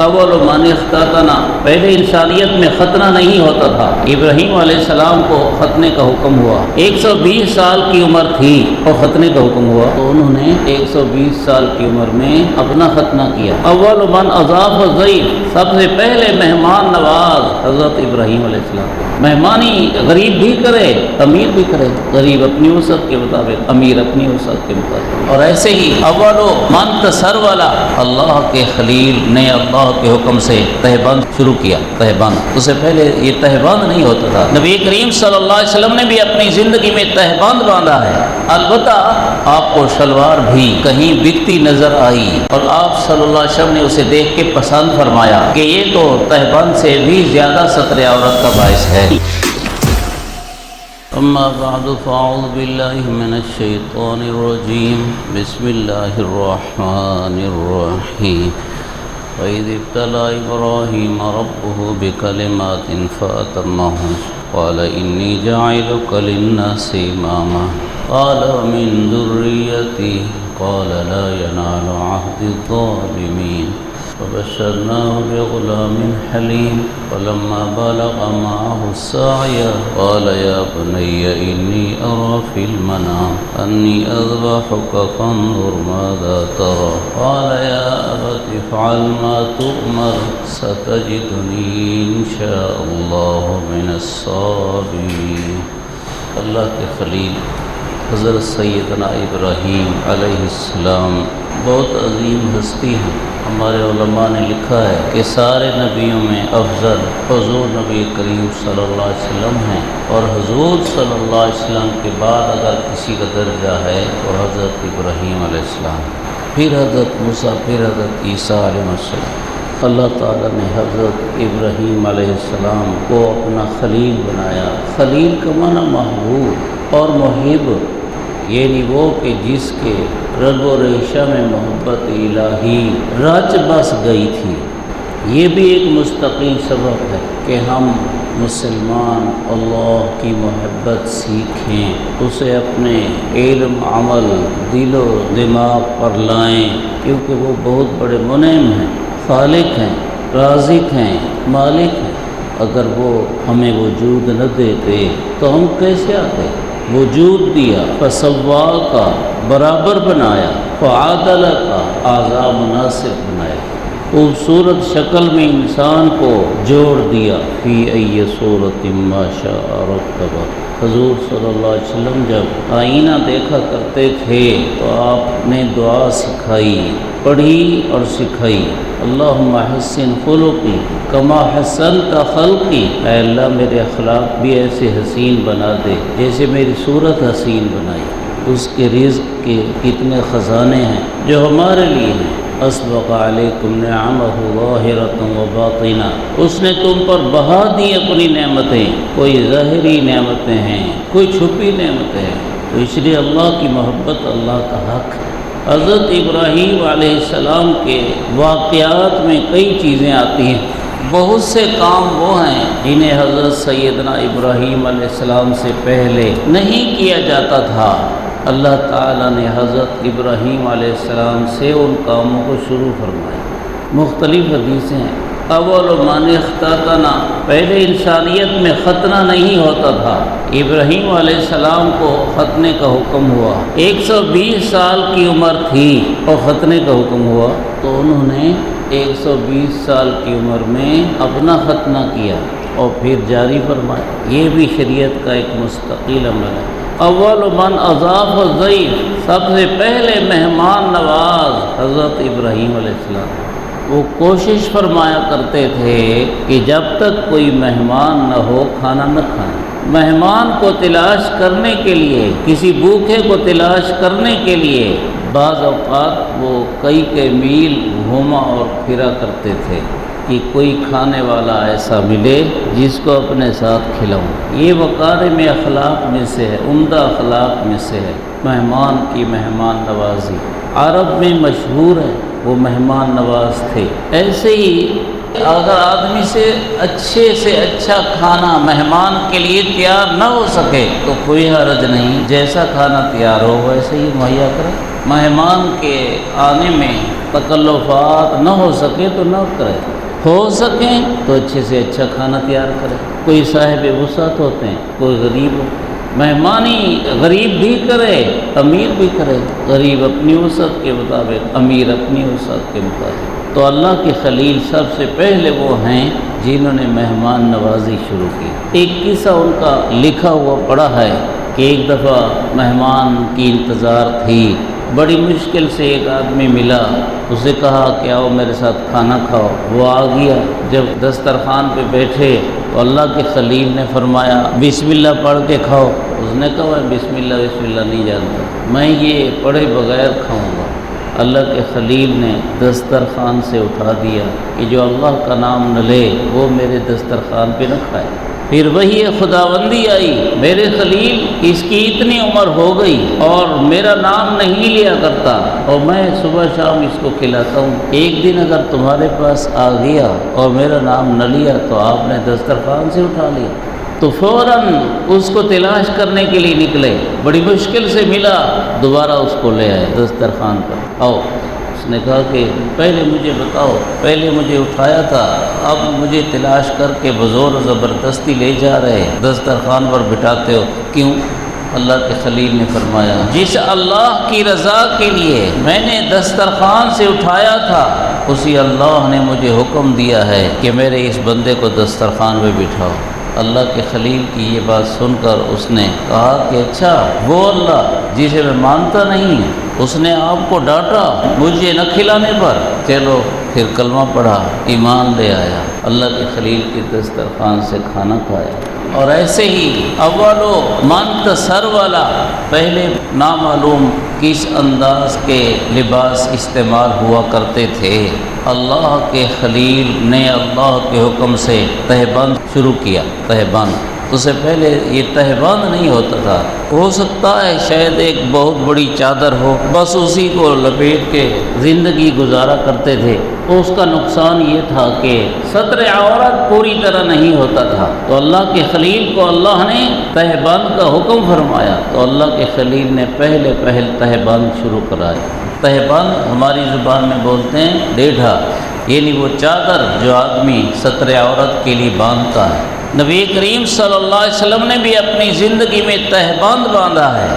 اول من اختتن، پہلے انسانیت میں ختنہ نہیں ہوتا تھا، ابراہیم علیہ السلام کو ختنے کا حکم ہوا۔ 120 سال کی عمر تھی اور ختنے کا حکم ہوا، تو انہوں نے 120 سال کی عمر میں اپنا ختنہ کیا۔ اول من اضاف الضیف، سب سے پہلے مہمان نواز حضرت ابراہیم علیہ السلام۔ مہمانی غریب بھی کرے، امیر بھی کرے، غریب اپنی وسعت کے مطابق، امیر اپنی وسعت کے مطابق۔ اور ایسے ہی اول من تسرولا، اللہ کے خلیل نے اللہ کے حکم سے تہبند شروع کیا۔ تہبند، اس سے پہلے یہ تہبند نہیں ہوتا تھا۔ نبی کریم صلی اللہ علیہ وسلم نے بھی اپنی زندگی میں تہبند باندھا ہے، البتہ آپ کو شلوار بھی کہیں بکتی نظر آئی اور آپ صلی اللہ علیہ وسلم نے اسے دیکھ کے پسند فرمایا کہ یہ تو تہبند سے بھی زیادہ ستر عورت کا باعث ہے۔ اما بعد فاعوذ باللہ من الشیطان الرجیم، بسم اللہ الرحمن الرحیم۔ وَإِذِ ابْتَلَىٰ إِبْرَاهِيمَ رَبُّهُ بِكَلِمَاتٍ فَأَتَمَّهُنَّ قَالَ إِنِّي جَاعِلُكَ لِلنَّاسِ إِمَامًا قَالَ وَمِن ذُرِّيَّتِي قَالَ لَا يَنَالُ عَهْدِي الظَّالِمِينَ فبشرناه بغلام حليم فلما بلغ معه السعي قال يا بني إني أرى في المنام أني أذبحك فانظر ماذا ترى قال يا أبت افعل ما تؤمر ستجدني إن شاء الله من الصابرين۔ اللہ کے خلیل حضرت سیدنا ابراہیم علیہ السلام بہت عظیم ہستی ہیں۔ ہمارے علماء نے لکھا ہے کہ سارے نبیوں میں افضل حضور نبی کریم صلی اللہ علیہ وسلم ہیں، اور حضور صلی اللہ علیہ وسلم کے بعد اگر کسی کا درجہ ہے تو حضرت ابراہیم علیہ السلام، پھر حضرت موسیٰ، پھر حضرت عیسیٰ علیہ السلام۔ اللہ تعالیٰ نے حضرت ابراہیم علیہ السلام کو اپنا خلیل بنایا۔ خلیل کا معنی محبوب اور محب، یعنی وہ کہ جس کے رگ و ریشہ میں محبت الہی رچ بس گئی تھی۔ یہ بھی ایک مستقل سبب ہے کہ ہم مسلمان اللہ کی محبت سیکھیں، اسے اپنے علم، عمل، دل و دماغ پر لائیں، کیونکہ وہ بہت بڑے منعم ہیں، خالق ہیں، رازق ہیں، مالک ہیں۔ اگر وہ ہمیں وجود نہ دیتے تو ہم کیسے آتے؟ وجود دیا، فسوا کا برابر بنایا، فعادل کا اعضاء مناسب بنایا، خوبصورت شکل میں انسان کو جوڑ دیا، فی ای صورت ما شاء رکب۔ حضور صلی اللہ علیہ وسلم جب آئینہ دیکھا کرتے تھے تو آپ نے دعا سکھائی، پڑھی اور سکھائی، اللہم حسن خلقی کما حسنت خلقی، اے اللہ میرے اخلاق بھی ایسے حسین بنا دے جیسے میری صورت حسین بنائی۔ اس کے رزق کے کتنے خزانے ہیں جو ہمارے لیے ہیں۔ اسبغ علیکم نعمہ ظاہرۃ و باطنہ، اس نے تم پر بہا دی اپنی نعمتیں، کوئی ظاہری نعمتیں ہیں، کوئی چھپی نعمتیں ہیں، تو اس لیے اللہ کی محبت اللہ کا حق ہے۔ حضرت ابراہیم علیہ السلام کے واقعات میں کئی چیزیں آتی ہیں، بہت سے کام وہ ہیں جنہیں حضرت سیدنا ابراہیم علیہ السلام سے پہلے نہیں کیا جاتا تھا۔ اللہ تعالیٰ نے حضرت ابراہیم علیہ السلام سے ان کاموں کو شروع فرمایا۔ مختلف حدیثیں ہیں۔ اول من اختتن، پہلے انسانیت میں ختنہ نہیں ہوتا تھا، ابراہیم علیہ السلام کو ختنے کا حکم ہوا۔ 120 سال کی عمر تھی اور ختنے کا حکم ہوا، تو انہوں نے 120 سال کی عمر میں اپنا ختنہ کیا اور پھر جاری فرمایا۔ یہ بھی شریعت کا ایک مستقل عمل ہے۔ اول من اضاف الضیف، سب سے پہلے مہمان نواز حضرت ابراہیم علیہ السلام۔ وہ کوشش فرمایا کرتے تھے کہ جب تک کوئی مہمان نہ ہو کھانا نہ کھائیں۔ مہمان کو تلاش کرنے کے لیے، کسی بھوکے کو تلاش کرنے کے لیے بعض اوقات وہ کئی میل گھوما اور پھرا کرتے تھے کہ کوئی کھانے والا ایسا ملے جس کو اپنے ساتھ کھلاؤں۔ یہ مکارم اخلاق میں سے ہے، عمدہ اخلاق میں سے ہے، مہمان کی مہمان نوازی۔ عرب میں مشہور ہے، وہ مہمان نواز تھے۔ ایسے ہی اگر آدمی سے اچھا کھانا مہمان کے لیے تیار نہ ہو سکے تو کوئی حرج نہیں، جیسا کھانا تیار ہو ویسے ہی مہیا کرے۔ مہمان کے آنے میں تکلفات نہ ہو سکے تو نہ کرے، ہو سکیں تو اچھے سے اچھا کھانا تیار کرے۔ کوئی صاحب وسعت ہوتے ہیں، کوئی غریب ہو، مہمانی غریب بھی کرے، امیر بھی کرے، غریب اپنی وسعت کے مطابق، امیر اپنی وسعت کے مطابق۔ تو اللہ کے خلیل سب سے پہلے وہ ہیں جنہوں نے مہمان نوازی شروع کی۔ ایک قصہ ان کا لکھا ہوا پڑا ہے کہ ایک دفعہ مہمان کی انتظار تھی، بڑی مشکل سے ایک آدمی ملا، اسے کہا کہ آؤ میرے ساتھ کھانا کھاؤ، وہ آ گیا۔ جب دسترخوان پہ بیٹھے تو اللہ کے خلیل نے فرمایا بسم اللہ پڑھ کے کھاؤ۔ اس نے کہا بسم اللہ نہیں جانتا، میں یہ پڑھے بغیر کھاؤں گا۔ اللہ کے خلیل نے دسترخوان سے اٹھا دیا کہ جو اللہ کا نام نہ لے وہ میرے دسترخوان پہ نہ کھائے۔ پھر وہی خداوندی آئی، میرے خلیل اس کی اتنی عمر ہو گئی اور میرا نام نہیں لیا کرتا اور میں صبح شام اس کو کھلاتا ہوں، ایک دن اگر تمہارے پاس آ گیا اور میرا نام نہ لیا تو آپ نے دسترخوان سے اٹھا لیا۔ تو فوراً اس کو تلاش کرنے کے لیے نکلے، بڑی مشکل سے ملا، دوبارہ اس کو لے آئے دسترخوان پر، آؤ۔ اس نے کہا کہ پہلے مجھے بتاؤ، پہلے مجھے اٹھایا تھا، اب مجھے تلاش کر کے بزور زبردستی لے جا رہے، دسترخوان پر بٹھاتے ہو، کیوں؟ اللہ کے خلیل نے فرمایا جس اللہ کی رضا کے لیے میں نے دسترخوان سے اٹھایا تھا اسی اللہ نے مجھے حکم دیا ہے کہ میرے اس بندے کو دسترخوان پہ بٹھاؤ۔ اللہ کے خلیل کی یہ بات سن کر اس نے کہا کہ اچھا وہ اللہ جسے میں مانتا نہیں، اس نے آپ کو ڈانٹا مجھے نہ کھلانے پر، چلو پھر کلمہ پڑھا، ایمان لے آیا، اللہ کے خلیل کی دسترخوان سے کھانا کھایا۔ اور ایسے ہی اولو منتصر والا پہلے نامعلوم کس انداز کے لباس استعمال ہوا کرتے تھے، اللہ کے خلیل نے اللہ کے حکم سے تہبند شروع کیا۔ تہبند اس سے پہلے یہ تہبند نہیں ہوتا تھا، ہو سکتا ہے شاید ایک بہت بڑی چادر ہو، بس اسی کو لپیٹ کے زندگی گزارا کرتے تھے۔ اس کا نقصان یہ تھا کہ ستر عورت پوری طرح نہیں ہوتا تھا، تو اللہ کے خلیل کو اللہ نے تہبند کا حکم فرمایا، تو اللہ کے خلیل نے پہلے تہبند شروع کرایا۔ تہبند ہماری زبان میں بولتے ہیں ڈیڈھا، یعنی وہ چادر جو آدمی ستر عورت کے لیے باندھتا ہے۔ نبی کریم صلی اللہ علیہ وسلم نے بھی اپنی زندگی میں تہبند باندھا ہے،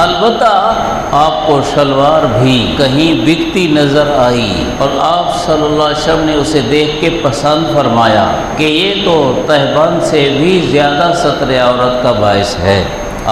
البتہ آپ کو شلوار بھی کہیں بکتی نظر آئی اور آپ صلی اللہ علیہ وسلم نے اسے دیکھ کے پسند فرمایا کہ یہ تو تہبند سے بھی زیادہ ستر عورت کا باعث ہے،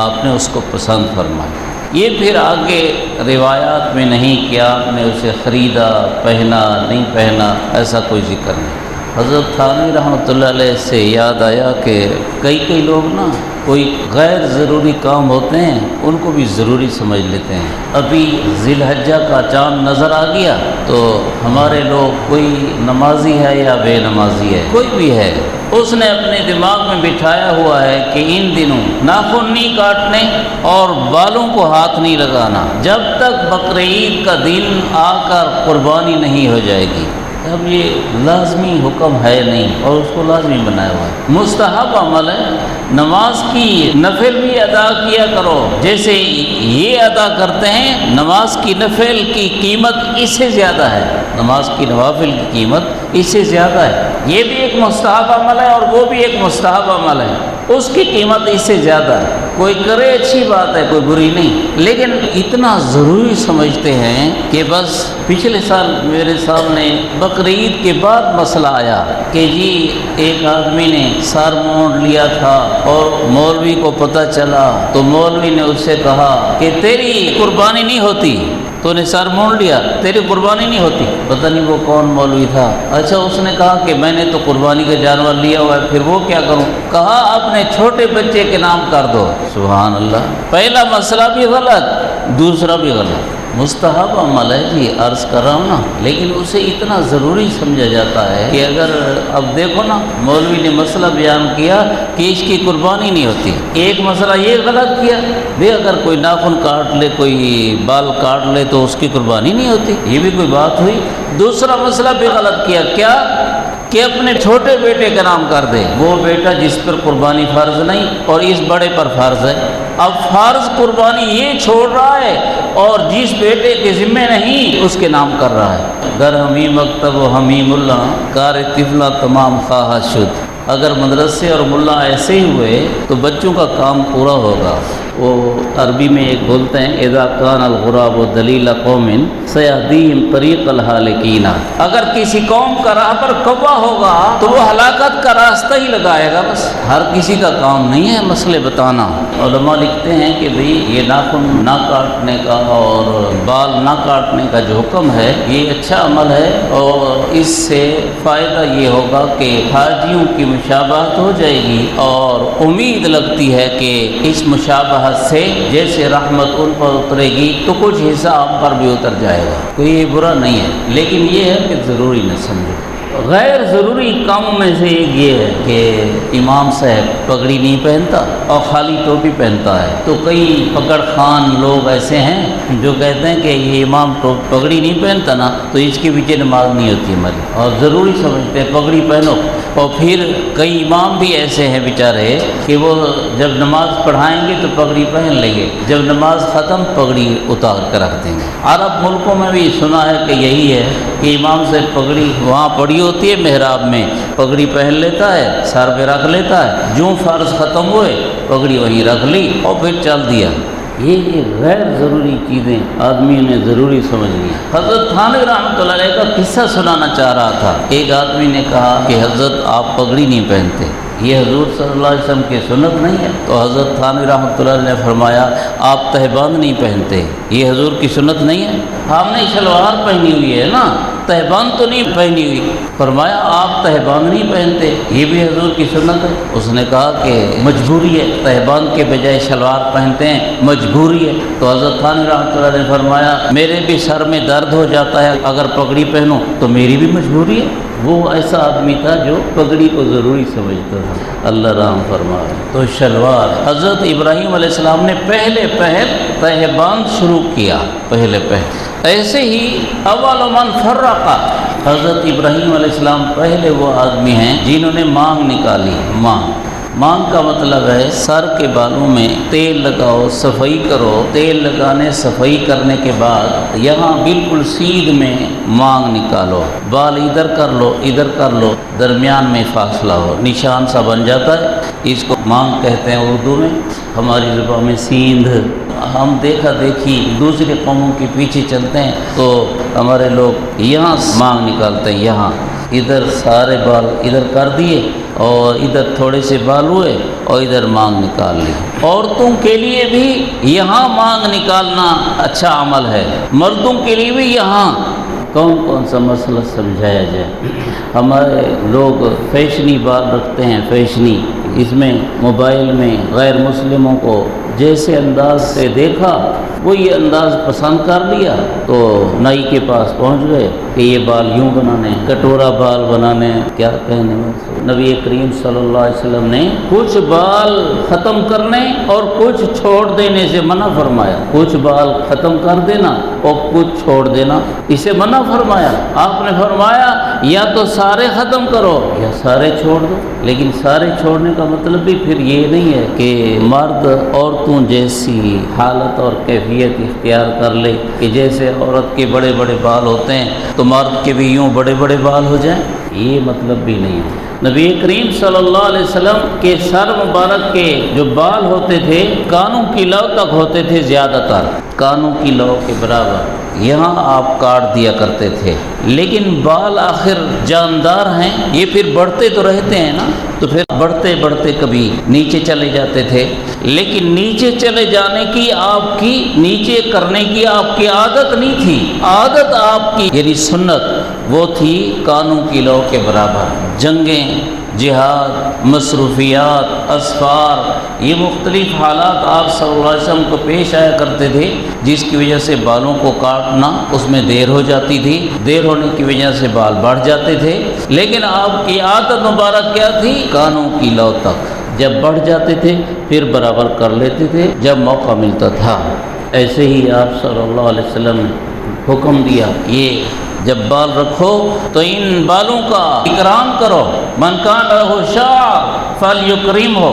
آپ نے اس کو پسند فرمایا۔ یہ پھر آگے روایات میں نہیں کہ آپ نے اسے خریدا، پہنا، نہیں پہنا، ایسا کوئی ذکر نہیں۔ حضرت تھانوی رحمۃ اللہ علیہ سے یاد آیا کہ کئی لوگ نا کوئی غیر ضروری کام ہوتے ہیں ان کو بھی ضروری سمجھ لیتے ہیں۔ ابھی ذی الحجہ کا چاند نظر آ گیا تو ہمارے لوگ کوئی نمازی ہے یا بے نمازی ہے، کوئی بھی ہے، اس نے اپنے دماغ میں بٹھایا ہوا ہے کہ ان دنوں ناخن نہیں کاٹنے اور بالوں کو ہاتھ نہیں لگانا جب تک بقرعید کا دن آ کر قربانی نہیں ہو جائے گی۔ اب یہ لازمی حکم ہے نہیں اور اس کو لازمی بنایا ہوا ہے، مستحب عمل ہے۔ نماز کی نفل بھی ادا کیا کرو جیسے یہ ادا کرتے ہیں، نماز کی نفل کی قیمت اس سے زیادہ ہے، نماز کی نوافل کی قیمت اس سے زیادہ ہے۔ یہ بھی ایک مستحب عمل ہے اور وہ بھی ایک مستحب عمل ہے، اس کی قیمت اس سے زیادہ ہے۔ کوئی کرے اچھی بات ہے، کوئی بری نہیں، لیکن اتنا ضروری سمجھتے ہیں کہ بس پچھلے سال میرے سامنے بقرعید کے بعد مسئلہ آیا کہ جی ایک آدمی نے سر مونڈ لیا تھا اور مولوی کو پتہ چلا تو مولوی نے اس سے کہا کہ تیری قربانی نہیں ہوتی، تو نے سر مونڈ لیا، تیری قربانی نہیں ہوتی۔ پتہ نہیں وہ کون مولوی تھا۔ اچھا اس نے کہا کہ میں نے تو قربانی کا جانور لیا ہوا ہے، پھر وہ کیا کروں؟ کہا اپنے چھوٹے بچے کے نام کر دو۔ سبحان اللہ، پہلا مسئلہ بھی غلط، دوسرا بھی غلط۔ مستحب عمل ہے جی، عرض کر رہا ہوں نا، لیکن اسے اتنا ضروری سمجھا جاتا ہے کہ اگر اب دیکھو نا مولوی نے مسئلہ بیان کیا کہ اس کی قربانی نہیں ہوتی، ایک مسئلہ یہ غلط کیا بھی اگر کوئی ناخن کاٹ لے، کوئی بال کاٹ لے تو اس کی قربانی نہیں ہوتی، یہ بھی کوئی بات ہوئی۔ دوسرا مسئلہ بھی غلط کیا، کیا کہ اپنے چھوٹے بیٹے کا نام کر دے، وہ بیٹا جس پر قربانی فرض نہیں اور اس بڑے پر فرض ہے۔ اب فرض قربانی یہ چھوڑ رہا ہے اور جس بیٹے کے ذمہ نہیں اس کے نام کر رہا ہے۔ در ہمی مکتب و حمیم اللہ کار طفلہ تمام خواہش شد. اگر مدرسے اور ملا ایسے ہی ہوئے تو بچوں کا کام پورا ہوگا. وہ عربی میں ایک بولتے ہیں اذا کان الغراب دلیل قوم سیہدیہم طریق الہالکین. اگر کسی قوم کا راہ پر کوا ہوگا تو وہ ہلاکت کا راستہ ہی لگائے گا. بس ہر کسی کا کام نہیں ہے مسئلے بتانا. علماء لکھتے ہیں کہ بھئی یہ ناخن نہ کاٹنے کا اور بال نہ کاٹنے کا جو حکم ہے یہ اچھا عمل ہے، اور اس سے فائدہ یہ ہوگا کہ حاجیوں کی مشابہت ہو جائے گی، اور امید لگتی ہے کہ اس مشابہت سے جیسے رحمت ان پر اترے گی تو کچھ حصہ آپ پر بھی اتر جائے گا. کوئی یہ برا نہیں ہے، لیکن یہ ہے کہ ضروری نہ سمجھو. غیر ضروری کاموں میں سے ایک یہ ہے کہ امام صاحب پگڑی نہیں پہنتا اور خالی ٹوپی پہنتا ہے. تو کئی پکڑ خان لوگ ایسے ہیں جو کہتے ہیں کہ یہ امام پگڑی نہیں پہنتا نا تو اس کے پیچھے نماز نہیں ہوتی ہماری، اور ضروری سمجھتے ہیں پگڑی پہنو. اور پھر کئی امام بھی ایسے ہیں بیچارے کہ وہ جب نماز پڑھائیں گے تو پگڑی پہن لیں گے، جب نماز ختم پگڑی اتار کر رکھ دیں گے. عرب ملکوں میں بھی سنا ہے کہ یہی ہے کہ امام سے پگڑی وہاں پڑی ہوتی ہے محراب میں، پگڑی پہن لیتا ہے، سر پہ رکھ لیتا ہے، جو فرض ختم ہوئے پگڑی وہیں رکھ لی اور پھر چل دیا. یہ غیر ضروری چیزیں آدمی نے ضروری سمجھ لی. حضرت تھانوی رحمۃ اللہ علیہ کا قصہ سنانا چاہ رہا تھا. ایک آدمی نے کہا کہ حضرت آپ پگڑی نہیں پہنتے، یہ حضور صلی اللہ علیہ وسلم کی سنت نہیں ہے. تو حضرت تھانوی رحمۃ اللہ علیہ نے فرمایا آپ تہبند نہیں پہنتے، یہ حضور کی سنت نہیں ہے. ہم نے شلوار پہنی ہوئی ہے نا، تہبند تو نہیں پہنی ہوئی. فرمایا آپ تہبند نہیں پہنتے، یہ بھی حضور کی سنت ہے. اس نے کہا کہ مجبوری ہے، تہبند کے بجائے شلوار پہنتے ہیں، مجبوری ہے. تو حضرت تھانوی رحمۃ اللہ نے فرمایا میرے بھی سر میں درد ہو جاتا ہے اگر پگڑی پہنوں تو میری بھی مجبوری ہے. وہ ایسا آدمی تھا جو پگڑی کو ضروری سمجھتا تھا. اللہ رحم فرمائے. تو شلوار حضرت ابراہیم علیہ السلام نے پہلے پہل تہبند شروع کیا، پہلے پہل. ایسے ہی اول من فرقا، حضرت ابراہیم علیہ السلام پہلے وہ آدمی ہیں جنہوں نے مانگ نکالی. مانگ کا مطلب ہے سر کے بالوں میں تیل لگاؤ، صفائی کرو. تیل لگانے صفائی کرنے کے بعد یہاں بالکل سیدھ میں مانگ نکالو، بال ادھر کر لو ادھر کر لو، درمیان میں فاصلہ ہو، نشان سا بن جاتا ہے. اس کو مانگ کہتے ہیں اردو میں، ہماری زبان میں سیندھ. ہم دیکھا دیکھی دوسرے قوموں کے پیچھے چلتے ہیں تو ہمارے لوگ یہاں مانگ نکالتے ہیں. یہاں ادھر سارے بال ادھر کر دیے اور ادھر تھوڑے سے بال ہوئے اور ادھر مانگ نکال لی. عورتوں کے لیے بھی یہاں مانگ نکالنا اچھا عمل ہے، مردوں کے لیے بھی یہاں. کون سا مسئلہ سمجھایا جائے. ہمارے لوگ فیشنی بال رکھتے ہیں، فیشنی. اس میں موبائل میں غیر مسلموں کو جیسے انداز سے دیکھا وہی انداز پسند کر لیا تو نائی کے پاس پہنچ گئے کہ یہ بال یوں بنانے، کٹورا بال بنانے. کیا کہنے نبی کریم صلی اللہ علیہ وسلم نے کچھ بال ختم کرنے اور کچھ چھوڑ دینے سے منع فرمایا. کچھ بال ختم کر دینا اور کچھ چھوڑ دینا، اسے منع فرمایا. آپ نے فرمایا یا تو سارے ختم کرو یا سارے چھوڑ دو. لیکن سارے چھوڑنے کا مطلب بھی پھر یہ نہیں ہے کہ مرد عورتوں جیسی حالت اور کیفیت اختیار کر لے کہ جیسے عورت کے بڑے بڑے بال ہوتے ہیں تو مرد کے بھی یوں بڑے بڑے بال ہو جائیں، یہ مطلب بھی نہیں ہے. نبی کریم صلی اللہ علیہ وسلم کے سر مبارک کے جو بال ہوتے تھے کانوں کی لو تک ہوتے تھے، زیادہ تر کانوں کی لو کے برابر. یہاں آپ کاٹ دیا کرتے تھے، لیکن بال آخر جاندار ہیں، یہ پھر بڑھتے تو رہتے ہیں نا، تو پھر بڑھتے بڑھتے کبھی نیچے چلے جاتے تھے. لیکن نیچے چلے جانے کی آپ کی، نیچے کرنے کی آپ کی عادت نہیں تھی. عادت آپ کی یعنی سنت وہ تھی کانوں کی لو کے برابر. جنگیں، جہاد، مصروفیات، اسفار، یہ مختلف حالات آپ صلی اللہ علیہ وسلم کو پیش آیا کرتے تھے جس کی وجہ سے بالوں کو کاٹنا اس میں دیر ہو جاتی تھی. دیر ہونے کی وجہ سے بال بڑھ جاتے تھے. لیکن آپ کی عادت مبارک کیا تھی؟ کانوں کی لو تک. جب بڑھ جاتے تھے پھر برابر کر لیتے تھے جب موقع ملتا تھا. ایسے ہی آپ صلی اللہ علیہ وسلم نے حکم دیا یہ جب بال رکھو تو ان بالوں کا اکرام کرو، من کان لہ شعر فلیکرمہ،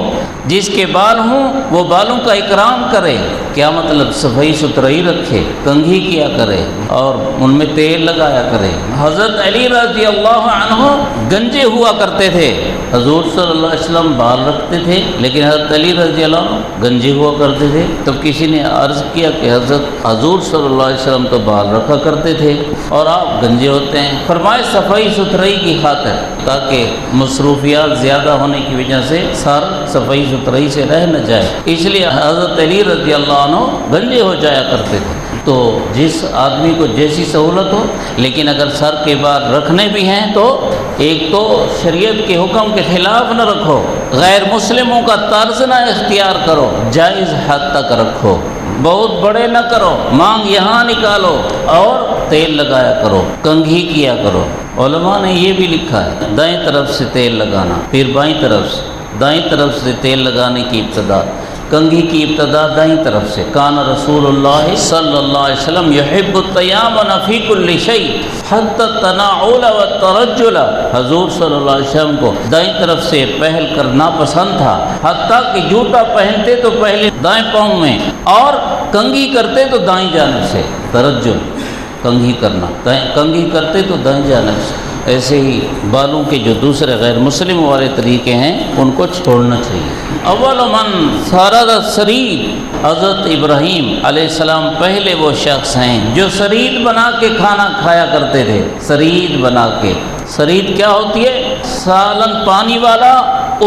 جس کے بال ہوں وہ بالوں کا اکرام کرے۔ کیا مطلب؟ صفائی ستھرائی رکھے، کنگھی کیا کرے اور ان میں تیل لگایا کرے۔ حضرت علی رضی اللہ عنہ گنجے ہوا کرتے تھے، حضور صلی اللہ علیہ وسلم بال رکھتے تھے لیکن حضرت علی رضی اللہ عنہ گنجے ہوا کرتے تھے۔ تو کسی نے عرض کیا کہ حضرت حضور صلی اللہ علیہ وسلم تو بال رکھا کرتے تھے اور آپ گنجے ہوتے ہیں۔ فرمائے صفائی ستھرائی کی خاطر، تاکہ مصروفیات زیادہ ہونے کی وجہ سے سر صفائی ستھرائی سے رہ نہ جائے، اس لیے حضرت علی رضی اللہ عنہ گنجے ہو جایا کرتے تھے۔ تو جس آدمی کو جیسی سہولت ہو، لیکن اگر سر کے بال رکھنے بھی ہیں تو ایک تو شریعت کے حکم کے خلاف نہ رکھو، غیر مسلموں کا طرز نہ اختیار کرو، جائز حد تک رکھو، بہت بڑے نہ کرو، مانگ یہاں نکالو اور تیل لگایا کرو، کنگھی کیا کرو۔ علماء نے یہ بھی لکھا ہے دائیں طرف سے تیل لگانا، پھر بائیں طرف سے، دائیں طرف سے تیل لگانے کی ابتدا، کنگھی کی ابتدا دائیں طرف سے۔ کان رسول اللہ صلی اللہ علیہ وسلم یحب التیامن فی کل شیء حتی التناعل والترجل، حضور صلی اللہ علیہ وسلم کو دائیں طرف سے پہل کرنا پسند تھا، حتیٰ کہ جوتا پہنتے تو پہلے دائیں پاؤں میں اور کنگھی کرتے تو دائیں جانب سے، ترجل کنگھی کرنا، کنگھی کرتے تو دائیں جانب سے۔ ایسے ہی بالوں کے جو دوسرے غیر مسلم والے طریقے ہیں ان کو چھوڑنا چاہیے۔ اول من سرد السرید، حضرت ابراہیم علیہ السلام پہلے وہ شخص ہیں جو سرید بنا کے کھانا کھایا کرتے تھے۔ سرید بنا کے، سرید کیا ہوتی ہے؟ سالن پانی والا،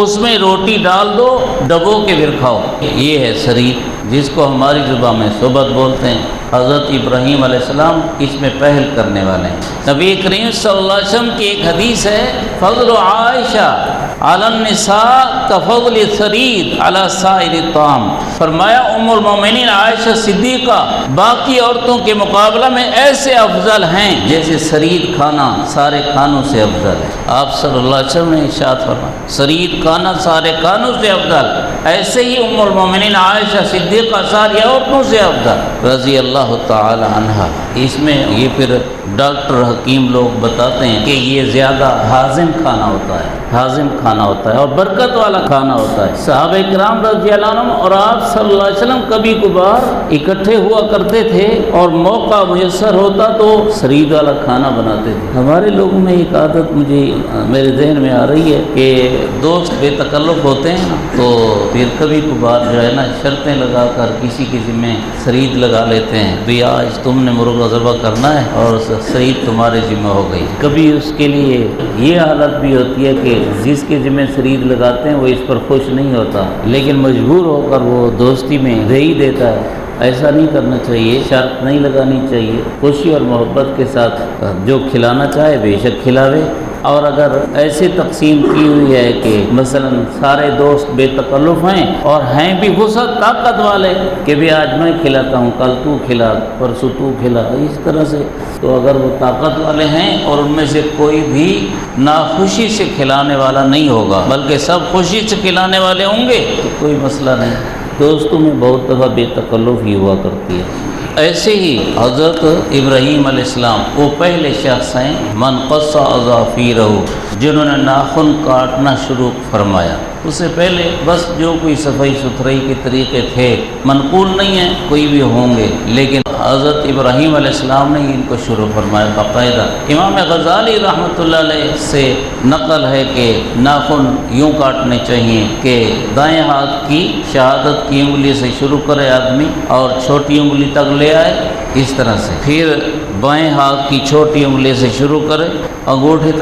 اس میں روٹی ڈال دو، ڈبو کے پھر کھاؤ، یہ ہے سرید، جس کو ہماری زبان میں صحبت بولتے ہیں۔ حضرت ابراہیم علیہ السلام اس میں پہل کرنے والے ہیں۔ نبی کریم صلی اللہ علیہ وسلم کی ایک حدیث ہے، فضل عائشہ علی النساء کفضل سرید علی سائر الطعام، فرمایا ام المومنین عائشہ صدیقہ باقی عورتوں کے مقابلہ میں ایسے افضل ہیں جیسے سرید کھانا سارے کھانوں سے افضل ہے۔ آپ صلی اللہ علیہ وسلم نے ارشاد فرمایا سرید کھانا سارے کھانوں سے افضل، ایسے ہی ام المومنین عائشہ صدیقہ ساری عورتوں سے افضل رضی اللہ تعالی عنہا۔ اس میں یہ پھر ڈاکٹر حکیم لوگ بتاتے ہیں کہ یہ زیادہ ہاضم کھانا ہوتا ہے، ہاضم کھانا ہوتا ہے اور برکت والا کھانا ہوتا ہے۔ صحابہ کرام رضی اللہ عنہم اور آپ صلی اللہ علیہ وسلم کبھی کبھار اکٹھے ہوا کرتے تھے اور موقع میسر ہوتا تو سرید والا کھانا بناتے تھے۔ ہمارے لوگوں میں ایک عادت مجھے میرے ذہن میں آ رہی ہے کہ دوست بے تکلف ہوتے ہیں تو پھر کبھی کبھار جو ہے نا شرطیں لگا کر کسی میں سرید لگا لیتے ہیں، بھی آج تم نے مرغا ذبح کرنا ہے اور سرید تمہارے ذمہ ہو گئی۔ کبھی اس کے لیے یہ حالت بھی ہوتی ہے کہ جس کے ذمہ سرید لگاتے ہیں وہ اس پر خوش نہیں ہوتا، لیکن مجبور ہو کر وہ دوستی میں دے ہی دیتا ہے۔ ایسا نہیں کرنا چاہیے، شرط نہیں لگانی چاہیے، خوشی اور محبت کے ساتھ جو کھلانا چاہے بے شک کھلاوے۔ اور اگر ایسے تقسیم کی ہوئی ہے کہ مثلا سارے دوست بے تکلف ہیں اور ہیں بھی وسعت طاقت والے کہ بھی آج میں کھلاتا ہوں، کل تو کھلا، پرسوں تو کھلا، اس طرح سے، تو اگر وہ طاقت والے ہیں اور ان میں سے کوئی بھی ناخوشی سے کھلانے والا نہیں ہوگا بلکہ سب خوشی سے کھلانے والے ہوں گے تو کوئی مسئلہ نہیں۔ دوستوں میں بہت دفعہ بے تکلف ہی ہوا کرتی ہے۔ ایسے ہی حضرت ابراہیم علیہ السلام وہ پہلے شخص ہیں من قص اظافیرہ، جنہوں نے ناخن کاٹنا شروع فرمایا۔ اس سے پہلے بس جو کوئی صفائی ستھرائی کے طریقے تھے منقول نہیں ہیں، کوئی بھی ہوں گے، لیکن حضرت ابراہیم علیہ السلام نے ان کو شروع فرمایا باقاعدہ۔ امام غزالی رحمۃ اللہ علیہ سے نقل ہے کہ ناخن یوں کاٹنے چاہیے کہ دائیں ہاتھ کی شہادت کی انگلی سے شروع کرے آدمی اور چھوٹی انگلی تک لے آئے اس طرح سے، پھر بائیں ہاتھ کی چھوٹی انگلی سے شروع کرے انگوٹھے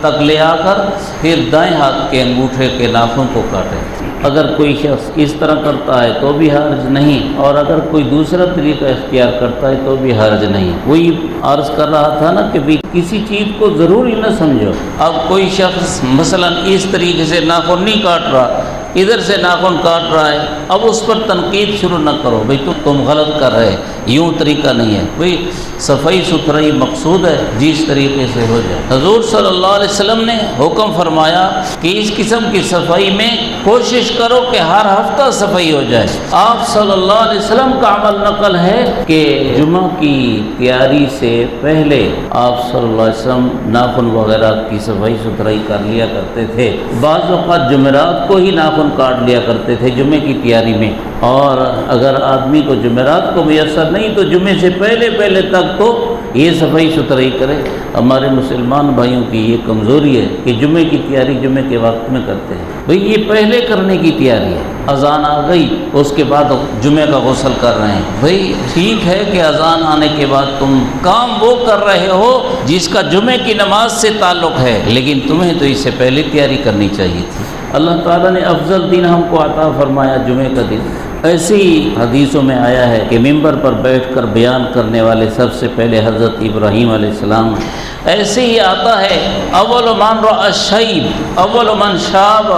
تک لے آ کر پھر دائیں ہاتھ کے انگوٹھے کے ناخن کو کاٹے۔ اگر کوئی شخص اس طرح کرتا ہے تو بھی حرج نہیں، اور اگر کوئی دوسرا طریقہ اختیار کرتا ہے تو بھی حرج نہیں۔ وہی عرض کر رہا تھا نا کہ بھی کسی چیز کو ضروری نہ سمجھو۔ اب کوئی شخص مثلا اس طریقے سے ناخن نہیں کاٹ رہا، ادھر سے ناخن کاٹ رہا ہے، اب اس پر تنقید شروع نہ کرو، بھئی تم غلط کر رہے، یوں طریقہ نہیں ہے، بھئی صفائی ستھرائی مقصود ہے، جس طریقے سے ہو جائے۔ حضور صلی اللہ علیہ وسلم نے حکم فرمایا کہ اس قسم کی صفائی میں کوشش کرو کہ ہر ہفتہ صفائی ہو جائے۔ آپ صلی اللہ علیہ وسلم کا عمل نقل ہے کہ جمعہ کی تیاری سے پہلے آپ صلی اللہ علیہ وسلم ناخن وغیرہ کی صفائی ستھرائی کر لیا کرتے تھے، بعض اوقات جمعرات کو ہی ناخن کاٹ لیا کرتے تھے جمعے کی تیاری میں، اور اگر آدمی کو جمعرات کو میسر نہیں تو جمعے سے پہلے تک تو یہ صفائی ستھرائی کرے۔ ہمارے مسلمان بھائیوں کی یہ کمزوری ہے کہ جمعے کی تیاری جمعے کے وقت میں کرتے ہیں، بھئی یہ پہلے کرنے کی تیاری ہے، اذان آ گئی اس کے بعد جمعے کا غسل کر رہے ہیں۔ بھئی ٹھیک ہے کہ اذان آنے کے بعد تم کام وہ کر رہے ہو جس کا جمعے کی نماز سے تعلق ہے، لیکن تمہیں تو اس سے پہلے تیاری کرنی چاہیے تھی۔ اللہ تعالیٰ نے افضل دن ہم کو عطا فرمایا جمعے کا دن۔ ایسی حدیثوں میں آیا ہے کہ ممبر پر بیٹھ کر بیان کرنے والے سب سے پہلے حضرت ابراہیم علیہ السلام ہیں۔ ایسے ہی آتا ہے اول من رأى الشیب اول من شاب،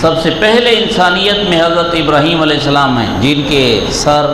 سب سے پہلے انسانیت میں حضرت ابراہیم علیہ السلام ہیں جن کے سر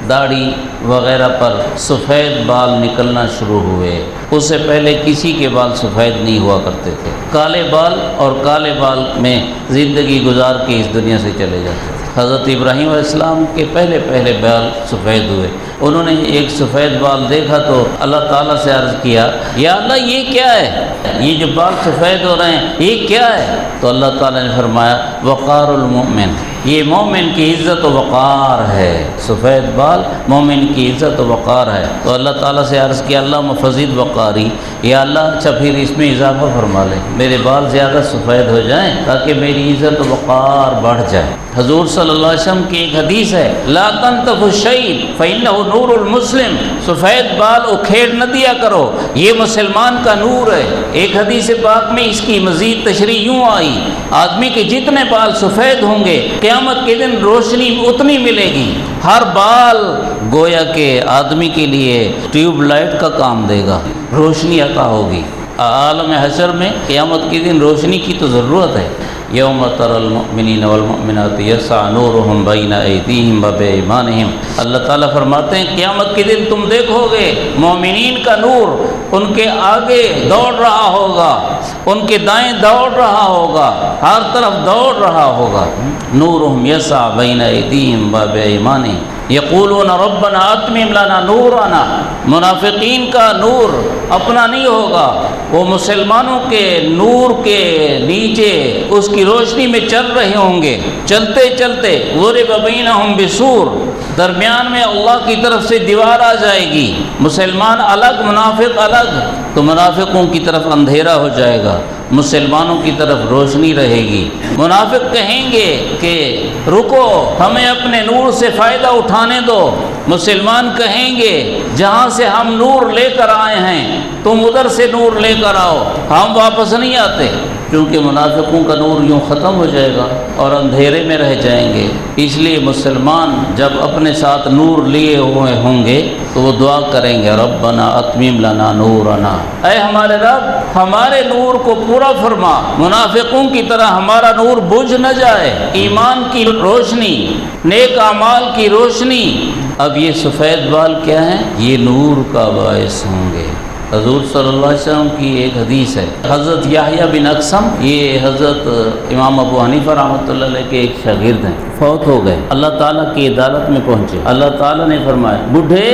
داڑھی وغیرہ پر سفید بال نکلنا شروع ہوئے۔ اس سے پہلے کسی کے بال سفید نہیں ہوا کرتے تھے، کالے بال اور کالے بال میں زندگی گزار کے اس دنیا سے چلے جاتے تھے۔ حضرت ابراہیم علیہ السلام کے پہلے بال سفید ہوئے۔ انہوں نے ایک سفید بال دیکھا تو اللہ تعالیٰ سے عرض کیا، یا اللہ یہ کیا ہے، یہ جو بال سفید ہو رہے ہیں یہ کیا ہے؟ تو اللہ تعالیٰ نے فرمایا وقار المؤمن، یہ مومن کی عزت و وقار ہے، سفید بال مومن کی عزت و وقار ہے۔ تو اللہ تعالیٰ سے عرض کیا اللہ مفزد وقاری، یا اللہ اچھا پھر اس میں اضافہ فرما لے، میرے بال زیادہ سفید ہو جائیں تاکہ میری عزت و وقار بڑھ جائے۔ حضور صلی اللہ علیہ وسلم کی ایک حدیث ہے لا تنتف الشیب فإنہ نور المسلم، سفید بال اکھیڑ نہ دیا کرو، یہ مسلمان کا نور ہے۔ ایک حدیث پاک میں اس کی مزید تشریح یوں آئی، آدمی کے جتنے بال سفید ہوں گے قیامت کے دن روشنی اتنی ملے گی، ہر بال گویا کہ آدمی کے لیے ٹیوب لائٹ کا کام دے گا، روشنی عطا ہوگی۔ عالم حشر میں قیامت کے دن روشنی کی تو ضرورت ہے۔ یوم تری المؤمنین والمؤمنات یسعی نورہم بین ایدیہم وبایمانہم، اللہ تعالیٰ فرماتے ہیں قیامت کے دن تم دیکھو گے مومنین کا نور ان کے آگے دوڑ رہا ہوگا، ان کے دائیں دوڑ رہا ہوگا، ہر طرف دوڑ رہا ہوگا۔ نورہم یسعی بین ایدیہم وبایمانہم یقولون ربنا اتمم لنا نورنا، منافقین کا نور اپنا نہیں ہوگا، وہ مسلمانوں کے نور کے نیچے اس کی روشنی میں چل رہے ہوں گے، چلتے چلتے ضرب بینہم بسور، درمیان میں اللہ کی طرف سے دیوار آ جائے گی، مسلمان الگ منافق الگ، تو منافقوں کی طرف اندھیرا ہو جائے گا، مسلمانوں کی طرف روشنی رہے گی۔ منافق کہیں گے کہ رکو ہمیں اپنے نور سے فائدہ اٹھانے دو، مسلمان کہیں گے جہاں سے ہم نور لے کر آئے ہیں تم ادھر سے نور لے کر آؤ، ہم واپس نہیں آتے، کیونکہ منافقوں کا نور یوں ختم ہو جائے گا اور اندھیرے میں رہ جائیں گے۔ اس لیے مسلمان جب اپنے ساتھ نور لیے ہوئے ہوں گے تو وہ دعا کریں گے ربنا اتمم لنا نورنا، اے ہمارے رب ہمارے نور کو پورا فرما، منافقوں کی طرح ہمارا نور بجھ نہ جائے، ایمان کی روشنی، نیک اعمال کی روشنی۔ اب یہ سفید بال کیا ہیں؟ یہ نور کا باعث ہوں گے۔ حضور صلی اللہ علیہ وسلم کی ایک حدیث ہے، حضرت یحییٰ بن اقسم، یہ حضرت امام ابو حنیفہ رحمۃ اللہ علیہ کے ایک شاگرد ہیں، فوت ہو گئے، اللہ تعالیٰ کی عدالت میں پہنچے، اللہ تعالیٰ نے فرمایا بڈھے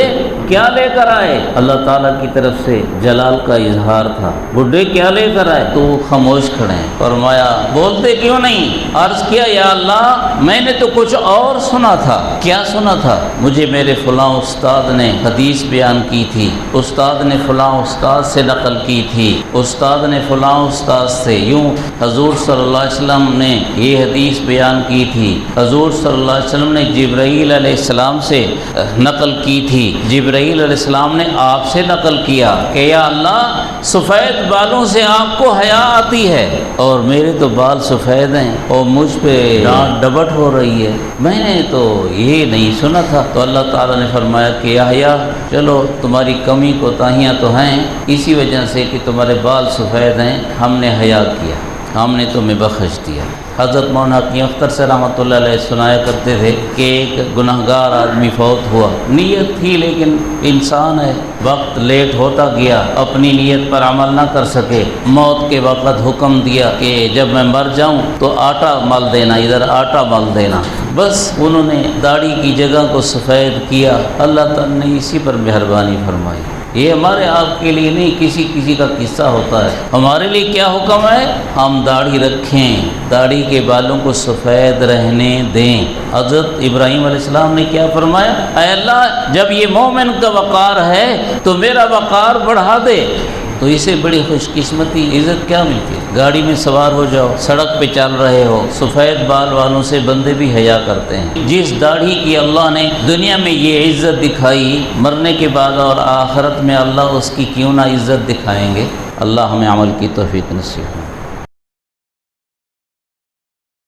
کیا لے کر آئے؟ اللہ تعالیٰ کی طرف سے جلال کا اظہار تھا، بڈھے کیا لے کر آئے؟ تو وہ خاموش کھڑے ہیں، فرمایا بولتے کیوں نہیں؟ عرض کیا یا اللہ میں نے تو کچھ اور سنا تھا۔ کیا سنا تھا؟ مجھے میرے فلاں استاد نے حدیث بیان کی تھی، استاد نے فلاں استاد سے نقل کی تھی، استاد نے فلاں استاد سے، یوں حضور صلی اللہ علیہ وسلم نے یہ حدیث بیان کی تھی، حضور صلی اللہ علیہ وسلم نے جبرائیل علیہ السلام سے نقل کی تھی، جبرائیل علیہ السلام نے آپ سے نقل کیا کہ یا اللہ سفید بالوں سے آپ کو حیا آتی ہے اور میرے تو بال سفید ہیں اور مجھ پہ ڈانٹ ڈبٹ ہو رہی ہے، میں نے تو یہ نہیں سنا تھا۔ تو اللہ تعالیٰ نے فرمایا کہ یحییٰ چلو تمہاری کمی کوتاہیاں تو ہیں، اسی وجہ سے کہ تمہارے بال سفید ہیں ہم نے حیا کیا۔ ہم نے تمہیں بخش دیا۔ حضرت مولانا حکیم اختر سے رحمۃ اللہ علیہ سنایا کرتے تھے کہ ایک گناہگار آدمی فوت ہوا، نیت تھی لیکن انسان ہے، وقت لیٹ ہوتا گیا، اپنی نیت پر عمل نہ کر سکے، موت کے وقت حکم دیا کہ جب میں مر جاؤں تو آٹا مل دینا، ادھر آٹا مل دینا۔ بس انہوں نے داڑھی کی جگہ کو سفید کیا، اللہ تعالیٰ نے اسی پر مہربانی فرمائی۔ یہ ہمارے آپ کے لیے نہیں، کسی کا قصہ ہوتا ہے۔ ہمارے لیے کیا حکم ہے؟ ہم داڑھی رکھیں، داڑھی کے بالوں کو سفید رہنے دیں۔ حضرت ابراہیم علیہ السلام نے کیا فرمایا؟ اے اللہ، جب یہ مومن کا وقار ہے تو میرا وقار بڑھا دے۔ تو اسے بڑی خوش قسمتی عزت کیا ملتی ہے؟ گاڑی میں سوار ہو جاؤ، سڑک پہ چل رہے ہو، سفید بال والوں سے بندے بھی حیا کرتے ہیں۔ جس داڑھی کی اللہ نے دنیا میں یہ عزت دکھائی، مرنے کے بعد اور آخرت میں اللہ اس کی کیوں نہ عزت دکھائیں گے؟ اللہ ہمیں عمل کی توفیق نصیب کرے۔